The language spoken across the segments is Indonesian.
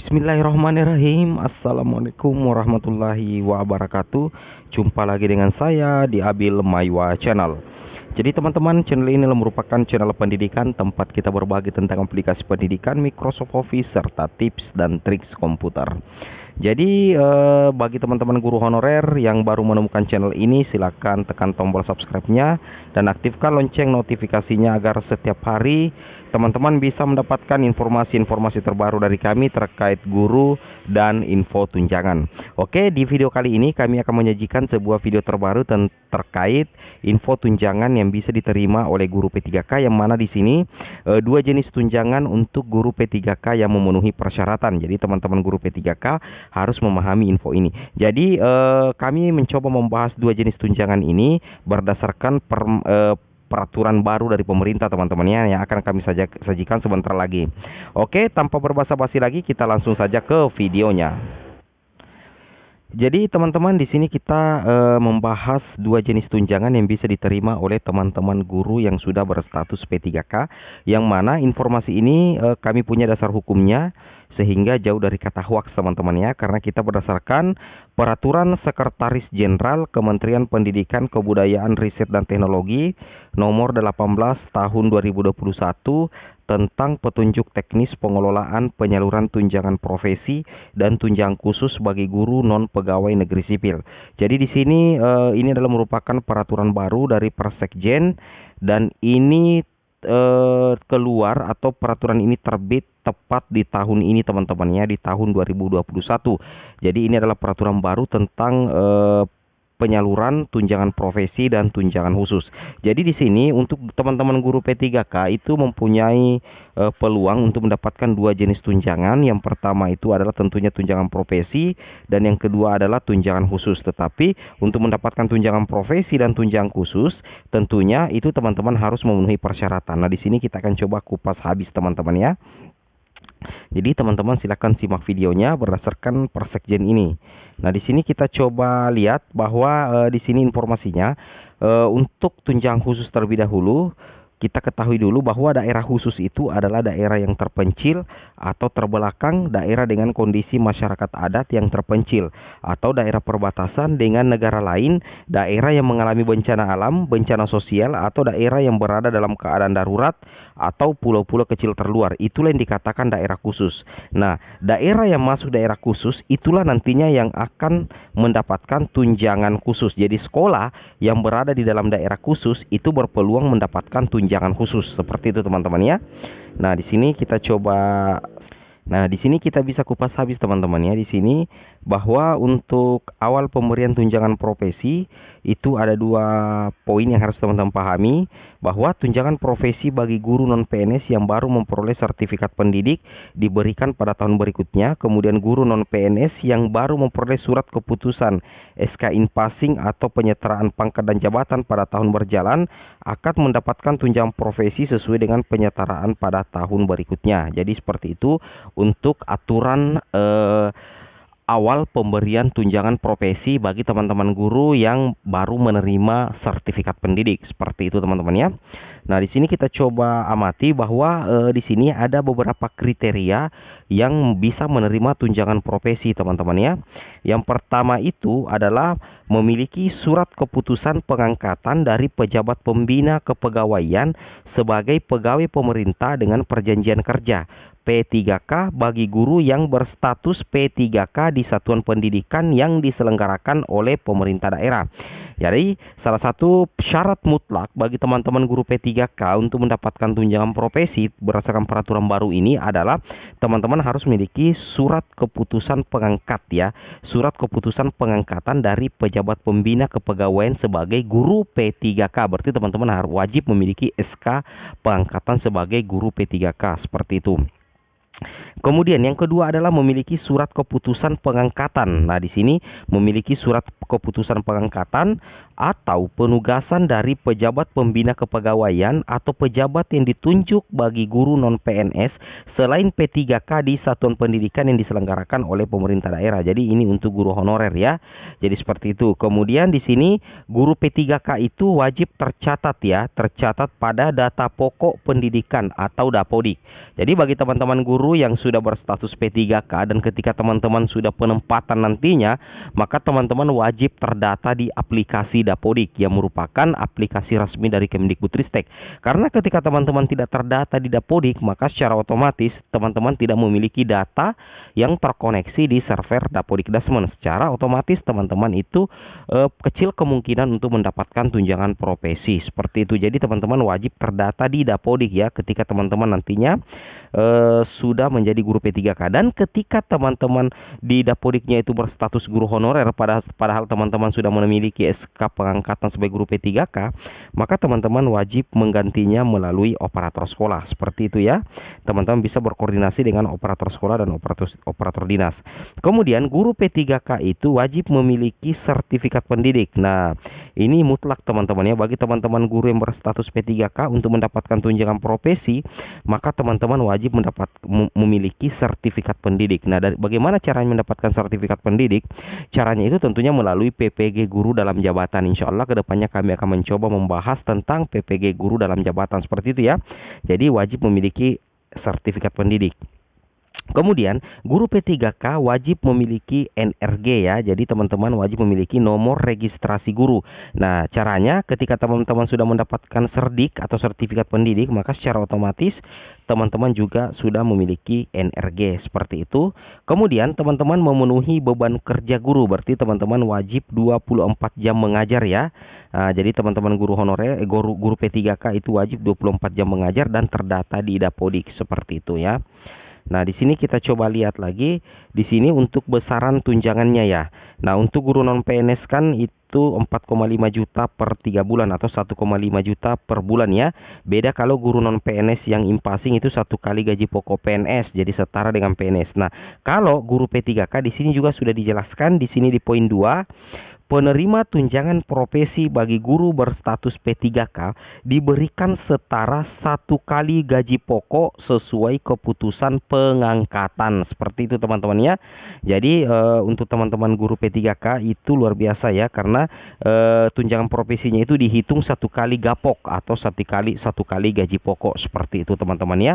Bismillahirrahmanirrahim. Assalamualaikum warahmatullahi wabarakatuh. Jumpa lagi dengan saya di Abil Maywa Channel. Jadi teman-teman, channel ini merupakan channel pendidikan tempat kita berbagi tentang aplikasi pendidikan, Microsoft Office, serta tips dan triks komputer. Jadi bagi teman-teman guru honorer yang baru menemukan channel ini, silakan tekan tombol subscribe-nya dan aktifkan lonceng notifikasinya agar setiap hari teman-teman bisa mendapatkan informasi-informasi terbaru dari kami terkait guru dan info tunjangan. Oke, di video kali ini kami akan menyajikan sebuah video terbaru terkait info tunjangan yang bisa diterima oleh guru P3K, yang mana di sini dua jenis tunjangan untuk guru P3K yang memenuhi persyaratan. Jadi teman-teman guru P3K harus memahami info ini. Jadi kami mencoba membahas dua jenis tunjangan ini berdasarkan peraturan baru dari pemerintah, teman-temannya, yang akan kami sajikan sebentar lagi. Oke, tanpa berbasa-basi lagi, kita langsung saja ke videonya. Jadi teman-teman, di sini kita membahas dua jenis tunjangan yang bisa diterima oleh teman-teman guru yang sudah berstatus P3K, yang mana informasi ini kami punya dasar hukumnya, sehingga jauh dari kata hoaks, teman-teman ya, karena kita berdasarkan Peraturan Sekretaris Jenderal Kementerian Pendidikan, Kebudayaan, Riset dan Teknologi nomor 18 tahun 2021 tentang petunjuk teknis pengelolaan penyaluran tunjangan profesi dan tunjangan khusus bagi guru non pegawai negeri sipil. Jadi di sini ini adalah merupakan peraturan baru dari Persekjen, dan ini keluar atau peraturan ini terbit tepat di tahun ini, teman-teman ya, di tahun 2021. Jadi ini adalah peraturan baru tentang penyaluran tunjangan profesi dan tunjangan khusus. Jadi di sini untuk teman-teman guru P3K itu mempunyai peluang untuk mendapatkan dua jenis tunjangan. Yang pertama itu adalah tentunya tunjangan profesi, dan yang kedua adalah tunjangan khusus. Tetapi untuk mendapatkan tunjangan profesi dan tunjangan khusus, tentunya itu teman-teman harus memenuhi persyaratan. Nah, di sini kita akan coba kupas habis, teman-teman ya. Jadi teman-teman silakan simak videonya berdasarkan Persekjen ini. Nah, di sini kita coba lihat bahwa di sini informasinya untuk tunjangan khusus terlebih dahulu. Kita ketahui dulu bahwa daerah khusus itu adalah daerah yang terpencil atau terbelakang, daerah dengan kondisi masyarakat adat yang terpencil, atau daerah perbatasan dengan negara lain, daerah yang mengalami bencana alam, bencana sosial, atau daerah yang berada dalam keadaan darurat, atau pulau-pulau kecil terluar. Itulah yang dikatakan daerah khusus. Nah, daerah yang masuk daerah khusus itulah nantinya yang akan mendapatkan tunjangan khusus. Jadi sekolah yang berada di dalam daerah khusus itu berpeluang mendapatkan tunjangan khusus, seperti itu, teman-teman ya. Nah, di sini kita bisa kupas habis, teman-teman ya. Di sini bahwa untuk awal pemberian tunjangan profesi itu ada dua poin yang harus teman-teman pahami, bahwa tunjangan profesi bagi guru non PNS yang baru memperoleh sertifikat pendidik diberikan pada tahun berikutnya. Kemudian guru non PNS yang baru memperoleh surat keputusan SK in passing atau penyetaraan pangkat dan jabatan pada tahun berjalan akan mendapatkan tunjangan profesi sesuai dengan penyetaraan pada tahun berikutnya. Jadi seperti itu untuk aturan awal pemberian tunjangan profesi bagi teman-teman guru yang baru menerima sertifikat pendidik. Seperti itu, teman-teman ya. Nah, di sini kita coba amati bahwa di sini ada beberapa kriteria yang bisa menerima tunjangan profesi, teman-teman ya. Yang pertama itu adalah memiliki surat keputusan pengangkatan dari pejabat pembina kepegawaian sebagai pegawai pemerintah dengan perjanjian kerja P3K bagi guru yang berstatus P3K di satuan pendidikan yang diselenggarakan oleh pemerintah daerah. Jadi salah satu syarat mutlak bagi teman-teman guru P3K untuk mendapatkan tunjangan profesi berdasarkan peraturan baru ini adalah teman-teman harus memiliki surat keputusan pengangkat ya, surat keputusan pengangkatan dari pejabat pembina kepegawaian sebagai guru P3K. Berarti teman-teman harus wajib memiliki SK pengangkatan sebagai guru P3K, seperti itu. Kemudian yang kedua adalah memiliki surat keputusan pengangkatan. Nah, di sini memiliki surat keputusan pengangkatan atau penugasan dari pejabat pembina kepegawaian atau pejabat yang ditunjuk bagi guru non PNS selain P3K di satuan pendidikan yang diselenggarakan oleh pemerintah daerah. Jadi ini untuk guru honorer ya. Jadi seperti itu. Kemudian di sini guru P3K itu wajib tercatat ya, tercatat pada data pokok pendidikan atau Dapodik. Jadi bagi teman-teman guru guru yang sudah berstatus P3K, dan ketika teman-teman sudah penempatan nantinya, maka teman-teman wajib terdata di aplikasi Dapodik yang merupakan aplikasi resmi dari Kemdikbudristek. Karena ketika teman-teman tidak terdata di Dapodik, maka secara otomatis teman-teman tidak memiliki data yang terkoneksi di server Dapodik Dasmen. Secara otomatis teman-teman itu kecil kemungkinan untuk mendapatkan tunjangan profesi seperti itu. Jadi teman-teman wajib terdata di Dapodik ya ketika teman-teman nantinya sudah menjadi guru P3K. Dan ketika teman-teman di Dapodiknya itu berstatus guru honorer, padahal teman-teman sudah memiliki SK pengangkatan sebagai guru P3K, maka teman-teman wajib menggantinya melalui operator sekolah. Seperti itu ya. Teman-teman bisa berkoordinasi dengan operator sekolah dan operator dinas. Kemudian guru P3K itu wajib memiliki sertifikat pendidik. Nah, ini mutlak teman-teman ya. Bagi teman-teman guru yang berstatus P3K, untuk mendapatkan tunjangan profesi, maka teman-teman wajib memiliki sertifikat pendidik. Nah, bagaimana caranya mendapatkan sertifikat pendidik? Caranya itu tentunya melalui PPG guru dalam jabatan. Insya Allah kedepannya kami akan mencoba membahas tentang PPG guru dalam jabatan seperti itu ya. Jadi wajib memiliki sertifikat pendidik. Kemudian guru P3K wajib memiliki NRG ya. Jadi teman-teman wajib memiliki nomor registrasi guru. Nah, caranya ketika teman-teman sudah mendapatkan serdik atau sertifikat pendidik, maka secara otomatis teman-teman juga sudah memiliki NRG seperti itu. Kemudian teman-teman memenuhi beban kerja guru, berarti teman-teman wajib 24 jam mengajar ya. Nah, jadi teman-teman guru honorer, guru P3K itu wajib 24 jam mengajar dan terdata di Dapodik seperti itu ya. Nah, di sini kita coba lihat lagi di sini untuk besaran tunjangannya ya. Nah, untuk guru non PNS kan itu 4,5 juta per 3 bulan atau 1,5 juta per bulan ya. Beda kalau guru non PNS yang impasing itu 1 kali gaji pokok PNS, jadi setara dengan PNS. Nah, kalau guru P3K di sini juga sudah dijelaskan di sini di poin 2. Penerima tunjangan profesi bagi guru berstatus P3K diberikan setara 1 kali gaji pokok sesuai keputusan pengangkatan. Seperti itu teman-teman ya. Jadi untuk teman-teman guru P3K itu luar biasa ya, karena tunjangan profesinya itu dihitung 1 kali gapok atau 1 kali gaji pokok seperti itu teman-teman ya.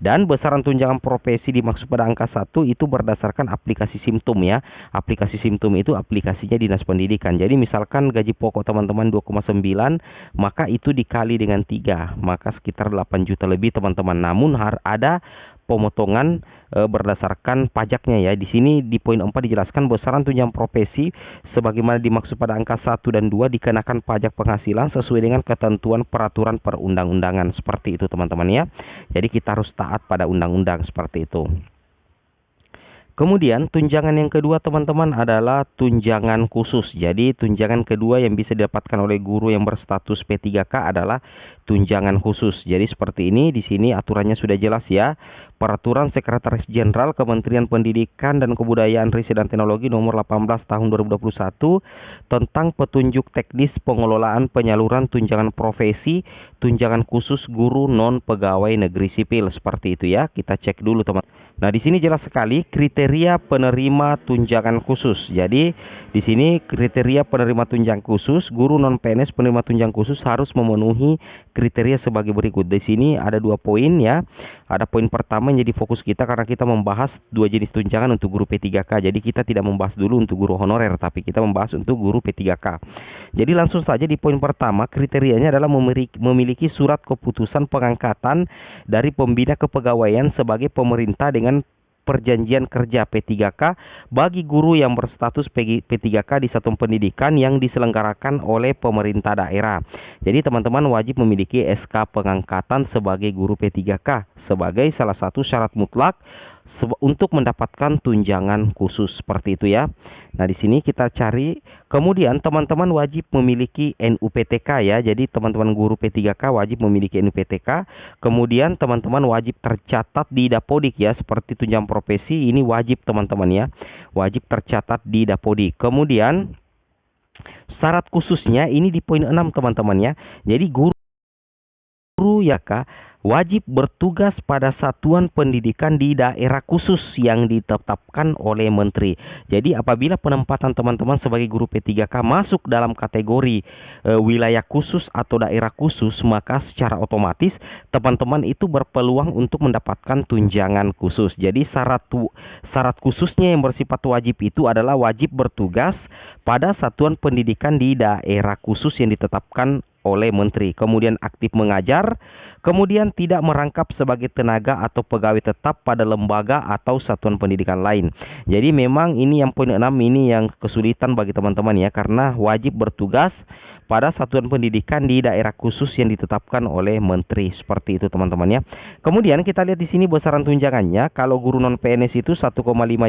Dan besaran tunjangan profesi dimaksud pada angka 1 itu berdasarkan aplikasi Simtum ya. Aplikasi Simtum itu aplikasinya Dinas Pendidikan. Jadi misalkan gaji pokok teman-teman 2,9, maka itu dikali dengan 3, maka sekitar 8 juta lebih teman-teman. Namun ada pemotongan berdasarkan pajaknya ya. Di sini di poin 4 dijelaskan besaran tunjangan profesi sebagaimana dimaksud pada angka 1 dan 2 dikenakan pajak penghasilan sesuai dengan ketentuan peraturan perundang-undangan. Seperti itu teman-teman ya. Jadi kita harus taat pada undang-undang seperti itu. Kemudian tunjangan yang kedua teman-teman adalah tunjangan khusus. Jadi tunjangan kedua yang bisa didapatkan oleh guru yang berstatus P3K adalah tunjangan khusus. Jadi seperti ini, di sini aturannya sudah jelas ya. Peraturan Sekretaris Jenderal Kementerian Pendidikan dan Kebudayaan Riset dan Teknologi nomor 18 tahun 2021 tentang petunjuk teknis pengelolaan penyaluran tunjangan profesi, tunjangan khusus guru non pegawai negeri sipil. Seperti itu ya. Kita cek dulu teman. Nah, di sini jelas sekali kriteria penerima tunjangan khusus. Jadi di sini kriteria penerima tunjangan khusus, guru non PNS penerima tunjangan khusus harus memenuhi kriteria sebagai berikut. Di sini ada 2 poin ya. Ada poin pertama yang jadi fokus kita karena kita membahas 2 jenis tunjangan untuk guru P3K. Jadi kita tidak membahas dulu untuk guru honorer, tapi kita membahas untuk guru P3K. Jadi langsung saja di poin pertama, kriterianya adalah memiliki surat keputusan pengangkatan dari Pembina Kepegawaian sebagai pemerintah dengan perjanjian kerja P3K bagi guru yang berstatus P3K di satuan pendidikan yang diselenggarakan oleh pemerintah daerah. Jadi teman-teman wajib memiliki SK pengangkatan sebagai guru P3K sebagai salah satu syarat mutlak untuk mendapatkan tunjangan khusus seperti itu ya. Nah, di sini kita cari. Kemudian teman-teman wajib memiliki NUPTK ya. Jadi teman-teman guru P3K wajib memiliki NUPTK. Kemudian teman-teman wajib tercatat di Dapodik ya. Seperti tunjangan profesi ini wajib teman-teman ya. Wajib tercatat di Dapodik. Kemudian syarat khususnya ini di poin 6 teman-teman ya. Jadi guru guru ya Kak, wajib bertugas pada satuan pendidikan di daerah khusus yang ditetapkan oleh menteri. Jadi apabila penempatan teman-teman sebagai guru P3K masuk dalam kategori wilayah khusus atau daerah khusus, maka secara otomatis teman-teman itu berpeluang untuk mendapatkan tunjangan khusus. Jadi syarat khususnya yang bersifat wajib itu adalah wajib bertugas pada satuan pendidikan di daerah khusus yang ditetapkan oleh menteri, kemudian aktif mengajar, kemudian tidak merangkap sebagai tenaga atau pegawai tetap pada lembaga atau satuan pendidikan lain. Jadi memang ini yang poin 6 ini yang kesulitan bagi teman-teman ya, karena wajib bertugas pada satuan pendidikan di daerah khusus yang ditetapkan oleh menteri. Seperti itu teman-teman ya. Kemudian kita lihat di sini besaran tunjangannya. Kalau guru non PNS itu 1,5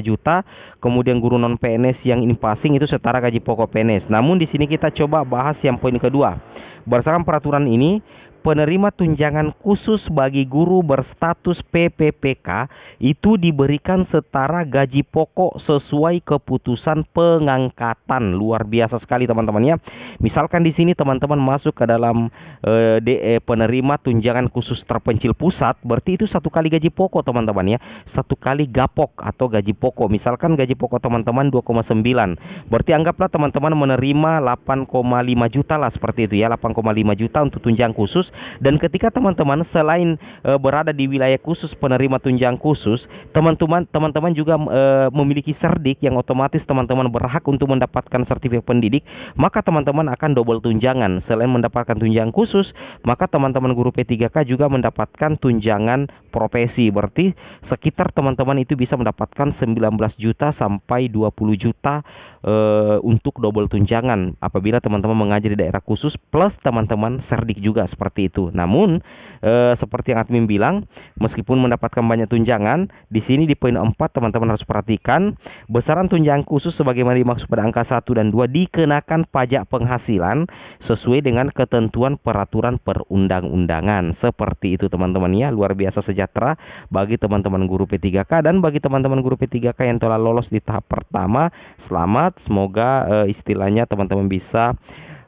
juta, kemudian guru non PNS yang infasing itu setara gaji pokok PNS. Namun di sini kita coba bahas yang poin kedua. Berdasarkan peraturan ini, penerima tunjangan khusus bagi guru berstatus PPPK itu diberikan setara gaji pokok sesuai keputusan pengangkatan. Luar biasa sekali teman-teman ya. Misalkan di sini teman-teman masuk ke dalam penerima tunjangan khusus terpencil pusat, berarti itu satu kali gaji pokok teman-teman ya. Satu kali gapok atau gaji pokok. Misalkan gaji pokok teman-teman 2,9. Berarti anggaplah teman-teman menerima 8,5 juta lah, seperti itu ya. 8,5 juta untuk tunjangan khusus. Dan ketika teman-teman selain berada di wilayah khusus penerima tunjangan khusus, teman-teman juga memiliki serdik yang otomatis teman-teman berhak untuk mendapatkan sertifikat pendidik, maka teman-teman akan double tunjangan. Selain mendapatkan tunjangan khusus, maka teman-teman guru P3K juga mendapatkan tunjangan profesi. Berarti sekitar teman-teman itu bisa mendapatkan 19 juta sampai 20 juta untuk double tunjangan apabila teman-teman mengajar di daerah khusus plus teman-teman serdik juga, seperti itu. Namun seperti yang admin bilang, meskipun mendapatkan banyak tunjangan, di sini di poin 4 teman-teman harus perhatikan besaran tunjangan khusus sebagaimana dimaksud pada angka 1 dan 2 dikenakan pajak penghasilan sesuai dengan ketentuan peraturan perundang-undangan. Seperti itu teman-teman ya. Luar biasa sejahtera bagi teman-teman guru P3K, dan bagi teman-teman guru P3K yang telah lolos di tahap pertama, selamat. Semoga istilahnya teman-teman bisa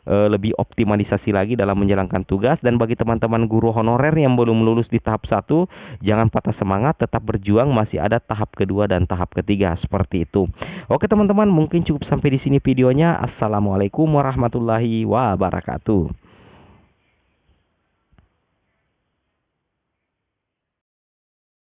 lebih optimalisasi lagi dalam menjalankan tugas. Dan bagi teman-teman guru honorer yang belum lulus di tahap 1, jangan patah semangat, tetap berjuang, masih ada tahap kedua dan tahap ketiga, seperti itu. Oke teman-teman, mungkin cukup sampai di sini videonya. Assalamualaikum warahmatullahi wabarakatuh.